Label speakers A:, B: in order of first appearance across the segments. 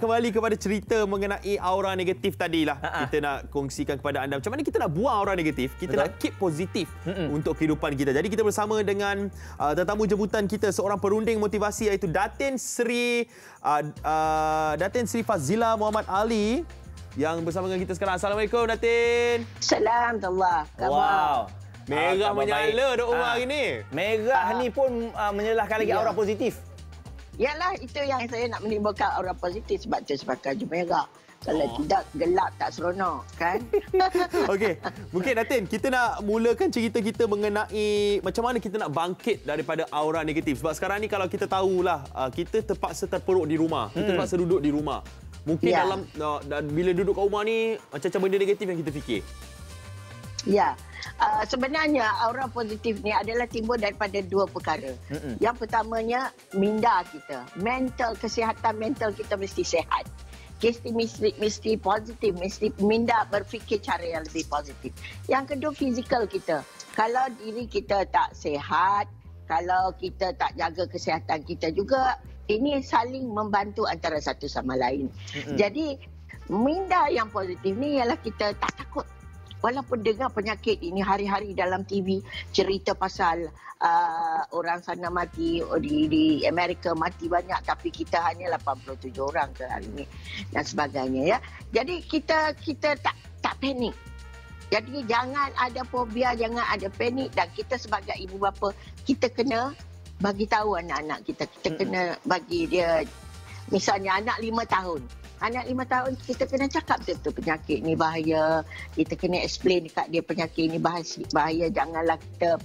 A: Kembali kepada cerita mengenai aura negatif tadilah. Kita nak kongsikan kepada anda macam mana kita nak buang aura negatif. Kita nak keep positif untuk kehidupan kita. Jadi kita bersama dengan tetamu jemputan kita, seorang perunding motivasi iaitu Datin Sri Fazila Muhammad Ali yang bersama dengan kita sekarang. Assalamualaikum Datin.
B: Assalamualaikum.
A: Wow. Merah menyala dok rumah hari ni.
C: Merah ni pun menyalahkan lagi aura positif.
B: Yalah, itu yang saya nak menimbulkan aura positif, sebab tu sebab baju merah. Kalau tidak, gelap tak seronok, kan?
A: Okey, mungkin Datin, kita nak mulakan cerita kita mengenai macam mana kita nak bangkit daripada aura negatif. Sebab sekarang ni kalau kita tahulah, kita terpaksa terperuk di rumah. Kita terpaksa duduk di rumah. Mungkin dalam bila duduk kat rumah ni, macam-macam benda negatif yang kita fikir.
B: Ya, sebenarnya aura positif ni adalah timbul daripada dua perkara. Yang pertamanya, minda kita. Kesihatan mental kita mesti sihat. Mesti positif, mesti minda berfikir cara yang lebih positif. Yang kedua, fizikal kita. Kalau diri kita tak sihat, kalau kita tak jaga kesihatan kita juga, ini saling membantu antara satu sama lain. Jadi, minda yang positif ni ialah kita tak takut. Walaupun dengar penyakit ini hari-hari dalam TV, cerita pasal orang sana mati, di Amerika mati banyak, tapi kita hanya 87 orang ke hari ini dan sebagainya, ya. Jadi kita tak panik. Jadi jangan ada fobia, jangan ada panik, dan kita sebagai ibu bapa, kita kena bagi tahu anak-anak kita. Kita kena bagi dia, misalnya anak 5 tahun. Anak 5 tahun, kita kena cakap betul penyakit ni bahaya. Kita kena explain dekat dia penyakit ni bahaya. Janganlah kita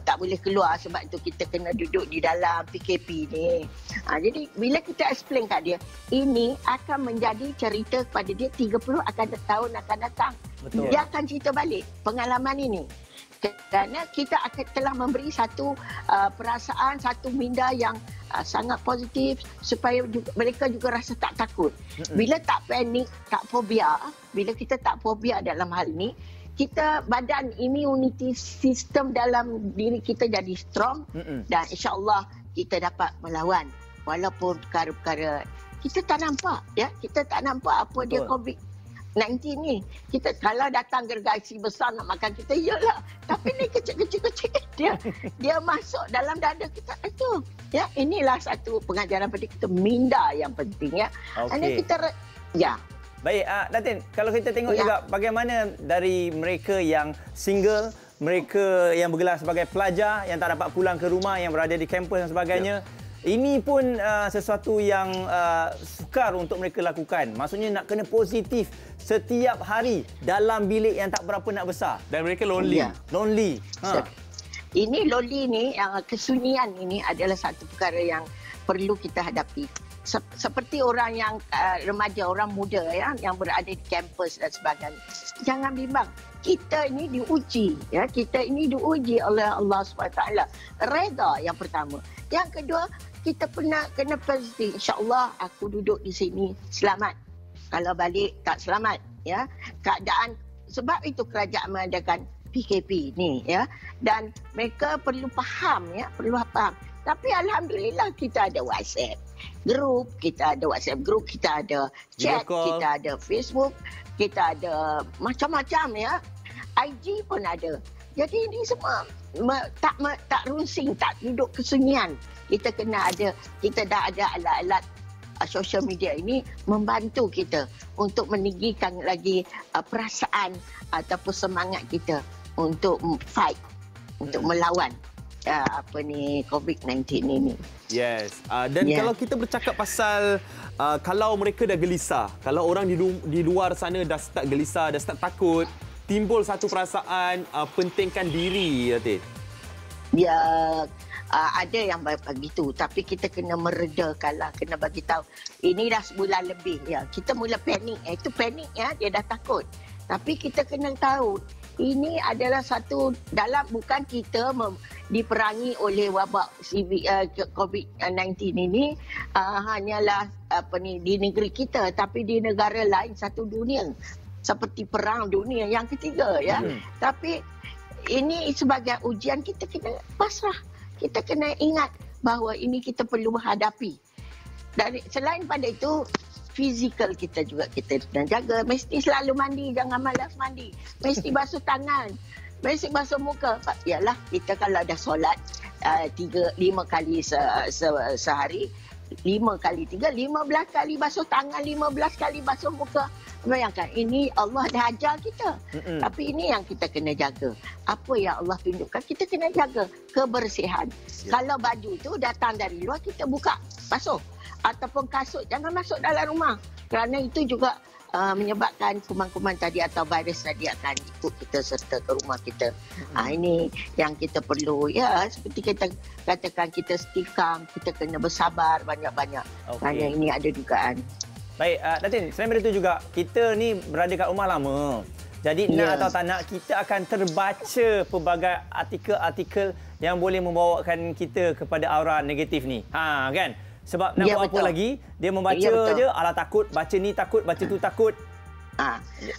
B: tak boleh keluar, sebab tu kita kena duduk di dalam PKP ni. Jadi bila kita explain kat dia, ini akan menjadi cerita kepada dia 30 tahun akan datang. Betul. Dia akan cerita balik pengalaman ini. Kerana kita telah memberi satu perasaan, satu minda yang sangat positif supaya mereka juga rasa tak takut. Bila tak panik, tak fobia, bila kita tak fobia dalam hal ini, kita badan immunity system dalam diri kita jadi strong, dan insya-Allah kita dapat melawan walaupun perkara-perkara kita tak nampak, ya. Kita tak nampak apa dia COVID-19 ni. Kita kalau datang gergasi besar nak makan kita, iyalah. Tapi ni kecil-kecil dia masuk dalam dada kita. Itu, ya, inilah satu pengajaran pada kita, minda yang penting, ya. Okay. Kita
C: Baik, Datin, kalau kita tengok juga bagaimana dari mereka yang single, mereka yang bergelar sebagai pelajar yang tak dapat pulang ke rumah, yang berada di kampus dan sebagainya. Ini pun sesuatu yang sukar untuk mereka lakukan. Maksudnya nak kena positif setiap hari dalam bilik yang tak berapa nak besar. Dan mereka lonely. Lonely.
B: Ini lonely ni, kesunyian ini adalah satu perkara yang perlu kita hadapi. Seperti orang yang remaja, orang muda, ya, yang berada di kampus dan sebagainya. Jangan bimbang. Kita ini diuji, ya. Kita ini diuji oleh Allah SWT. Reda yang pertama. Yang kedua, kita kena positif. InsyaAllah aku duduk di sini selamat. Kalau balik tak selamat, ya. Keadaan, sebab itu kerajaan mengadakan PKP ni, ya. Dan mereka perlu faham, ya, perlu faham. Tapi alhamdulillah kita ada WhatsApp group, kita ada chat, kita ada Facebook, kita ada macam-macam, ya. IG pun ada. Jadi ini semua tak runsing, tak duduk kesunyian. Kita dah ada alat-alat social media ini membantu kita untuk meninggikan lagi perasaan ataupun semangat kita untuk fight, untuk melawan COVID-19 ini.
A: Yes. Dan kalau kita bercakap pasal kalau mereka dah gelisah, kalau orang di luar sana dah start gelisah, dah start takut, timbul satu perasaan pentingkan diri, Datin.
B: Ya, ada yang begitu, tapi kita kena meredakanlah, kena bagi tahu. Ini dah sebulan lebih, ya. Kita mula panik, itu panik, ya, dia dah takut. Tapi kita kena tahu, ini adalah satu bukan kita diperangi oleh wabak COVID-19 ini hanyalah di negeri kita, tapi di negara lain satu dunia, seperti perang dunia yang ketiga, ya. Tapi ini sebagai ujian, kita kena pasrah. Kita kena ingat bahawa ini kita perlu menghadapi. selain pada itu, fizikal kita juga kita kena jaga. Mesti selalu mandi, jangan malas mandi. Mesti basuh tangan, mesti basuh muka. Yalah, kita kalau dah solat 5 kali sehari, 5 kali 3, 15 kali basuh tangan, 15 kali basuh muka. Bayangkan, ini Allah dah ajar kita. Tapi ini yang kita kena jaga. Apa yang Allah tunjukkan, kita kena jaga kebersihan. Kalau baju tu datang dari luar, kita buka, basuh. Ataupun kasut, jangan masuk dalam rumah. Kerana itu juga menyebabkan kuman-kuman tadi atau virus tadi akan ikut kita serta ke rumah kita. Ini yang kita perlu. Ya, seperti kita katakan, kita stikam, kita kena bersabar banyak-banyak. Kerana ini ada dugaan.
C: Baik, Datin, selain daripada itu juga, kita ni berada kat rumah lama. Jadi nak atau tak nak, kita akan terbaca pelbagai artikel-artikel yang boleh membawakan kita kepada aura negatif ni. Kan? Sebab nak buat apa lagi, dia membaca je, alah takut, baca ni takut, baca tu takut.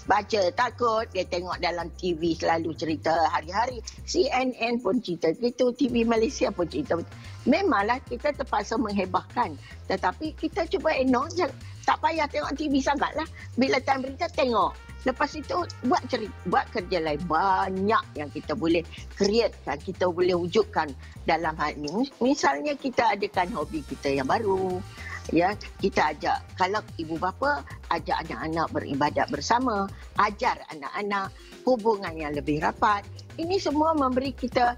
B: Baca takut, dia tengok dalam TV selalu cerita hari-hari. CNN pun cerita gitu, TV Malaysia pun cerita. Memanglah kita terpaksa menghebahkan. Tetapi kita cuba tak payah tengok TV sangatlah. Bila time berita, tengok. Lepas itu, buat kerja lain. Banyak yang kita boleh createkan, kita boleh wujudkan dalam hal ini. Misalnya, kita adakan hobi kita yang baru. Ya, kita ajak, kalau ibu bapa, ajak anak-anak beribadat bersama, ajar anak-anak hubungan yang lebih rapat. Ini semua memberi kita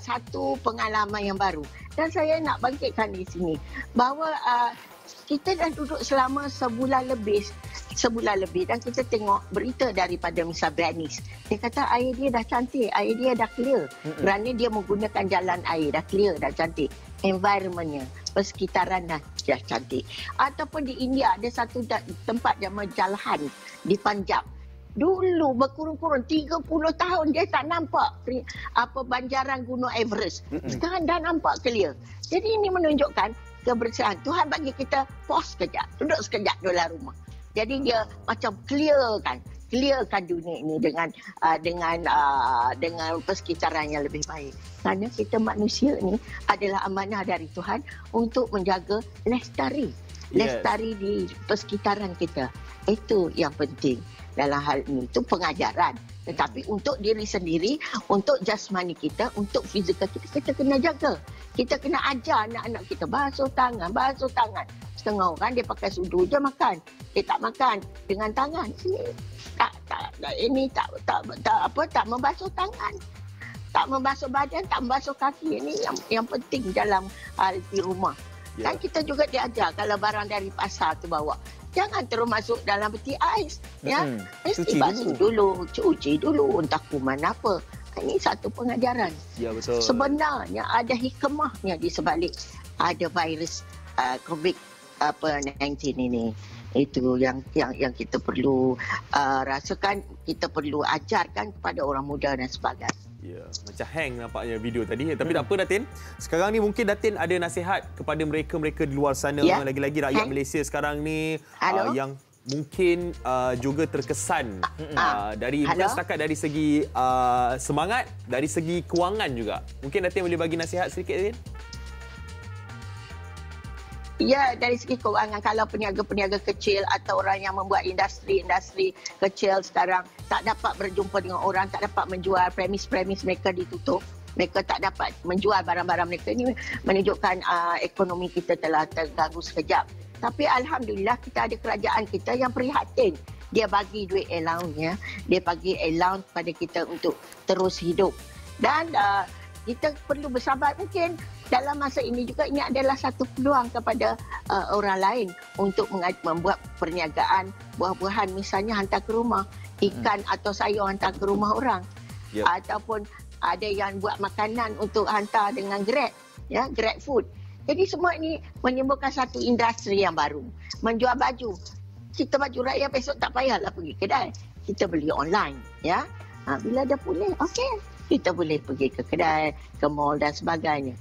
B: satu pengalaman yang baru. Dan saya nak bangkitkan di sini bahawa kita dah duduk selama sebulan lebih dan kita tengok berita daripada misal Bernice. Dia kata air dia dah cantik, air dia dah clear. Kerana dia menggunakan jalan air, dah clear, dah cantik. Environmentnya, persekitaran dah cantik. Ataupun di India ada satu tempat nama Jalhan di Punjab. Dulu berkurun-kurun 30 tahun dia tak nampak banjaran Gunung Everest. Sekarang dah nampak clear. Jadi ini menunjukkan kebersihan. Tuhan bagi kita pause sekejap, duduk sekejap dalam rumah. Jadi dia macam clearkan dunia ini dengan persekitaran yang lebih baik. Kerana kita manusia ini adalah amanah dari Tuhan untuk menjaga lestari di persekitaran kita. Itu yang penting dalam hal ini. Itu pengajaran. Tetapi untuk diri sendiri, untuk jasmani kita, untuk fizikal kita kena jaga. Kita kena ajar anak-anak kita basuh tangan. Setengah orang dia pakai sudu je makan. Dia tak makan dengan tangan. Ini tak membasuh tangan. Tak membasuh badan, tak membasuh kaki. Ini yang penting dalam hal di rumah. Dan kita juga diajar kalau barang dari pasar tu bawa, jangan terus masuk dalam peti ais. Mesti basuh dulu, cuci dulu, entah kuman apa. Ini satu pengajaran.
A: Ya, betul.
B: Sebenarnya ada hikmahnya di sebalik ada virus COVID-19 ini. Itu yang kita perlu rasakan, kita perlu ajarkan kepada orang muda dan sebagainya.
A: Ya, macam hang nampaknya video tadi. Tapi tak apa Datin. Sekarang ni mungkin Datin ada nasihat kepada mereka-mereka di luar sana, lagi-lagi rakyat Malaysia sekarang ni yang mungkin juga terkesan bukan setakat dari segi semangat, dari segi kewangan juga. Mungkin Datin boleh bagi nasihat sedikit Datin?
B: Ya, dari segi kewangan, kalau peniaga-peniaga kecil atau orang yang membuat industri kecil sekarang tak dapat berjumpa dengan orang, tak dapat menjual, premis mereka ditutup, mereka tak dapat menjual barang-barang mereka, ini menunjukkan ekonomi kita telah terganggu sekejap. Tapi Alhamdulillah kita ada kerajaan kita yang prihatin. Dia bagi duit allowance, dia bagi allowance kepada kita untuk terus hidup. Dan kita perlu bersabar. Mungkin dalam masa ini juga ini adalah satu peluang kepada orang lain untuk membuat perniagaan buah-buahan, misalnya hantar ke rumah, ikan atau sayur hantar ke rumah orang. Ataupun ada yang buat makanan untuk hantar dengan Grab, Grab food. Jadi semua ini menimbulkan satu industri yang baru. Menjual baju. Kita baju rakyat besok tak payahlah pergi kedai. Kita beli online, bila dah pulih, okey. Kita boleh pergi ke kedai, ke mall dan sebagainya.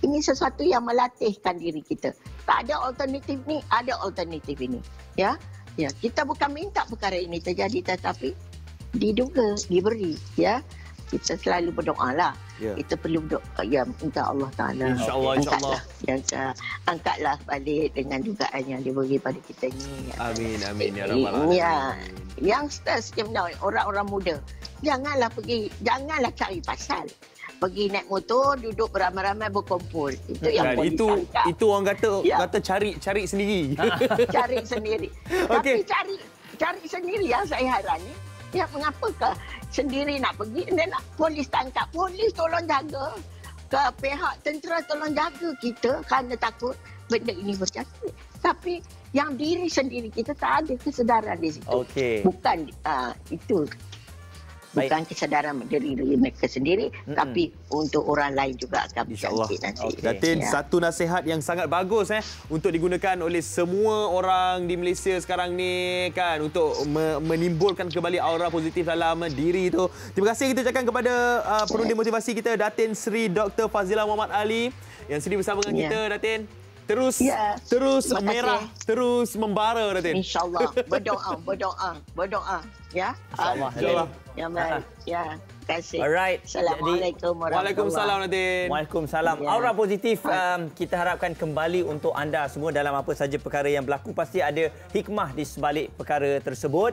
B: Ini sesuatu yang melatihkan diri kita. Tak ada alternatif ni, ada alternatif ini. Ya, kita bukan minta perkara ini terjadi, tetapi diduga, diberi. kita selalu berdoa lah.
A: Ya.
B: Kita perlu berdoa, ya, minta Allah Ta'ala.
A: InsyaAllah, insyaAllah.
B: Angkatlah balik dengan dugaan yang diberi pada kita ni.
A: Amin, amin. Ya Rabbal Alamin.
B: Ya, youngsters, orang-orang muda, janganlah cari pasal. Pergi naik motor, duduk beramai-ramai berkumpul. Itu yang polis tangkap.
A: Itu orang kata cari sendiri.
B: Cari sendiri.
A: Okey.
B: Tapi cari sendiri yang saya heran ni. Ya, mengapakah sendiri nak pergi dan nak polis tangkap? Polis tolong jaga. Ke pihak tentera tolong jaga kita kerana takut benda ini berjaya. Tapi yang diri sendiri kita tak ada kesedaran di situ.
C: Okey.
B: Bukan itu. Bukan kesedaran diri mereka sendiri, tapi untuk orang lain juga akan berjangkit nanti.
C: Okey.
A: Datin, satu nasihat yang sangat bagus untuk digunakan oleh semua orang di Malaysia sekarang ni kan, untuk menimbulkan kembali aura positif dalam diri tu. Terima kasih kita ucapkan kepada penundi motivasi kita, Datin Sri Dr. Fazila Muhammad Ali yang sudi bersama dengan kita, Datin. Terus merah, terus membara, Datin.
B: InsyaAllah. Berdoa. Ya.
C: InsyaAllah.
B: Ya, baik. Ya. Terima kasih.
C: Alright.
B: Assalamualaikum warahmatullahi.
A: Waalaikumsalam, Datin.
C: Waalaikumsalam.
B: Ya.
C: Aura positif kita harapkan kembali untuk anda semua dalam apa saja perkara yang berlaku. Pasti ada hikmah di sebalik perkara tersebut.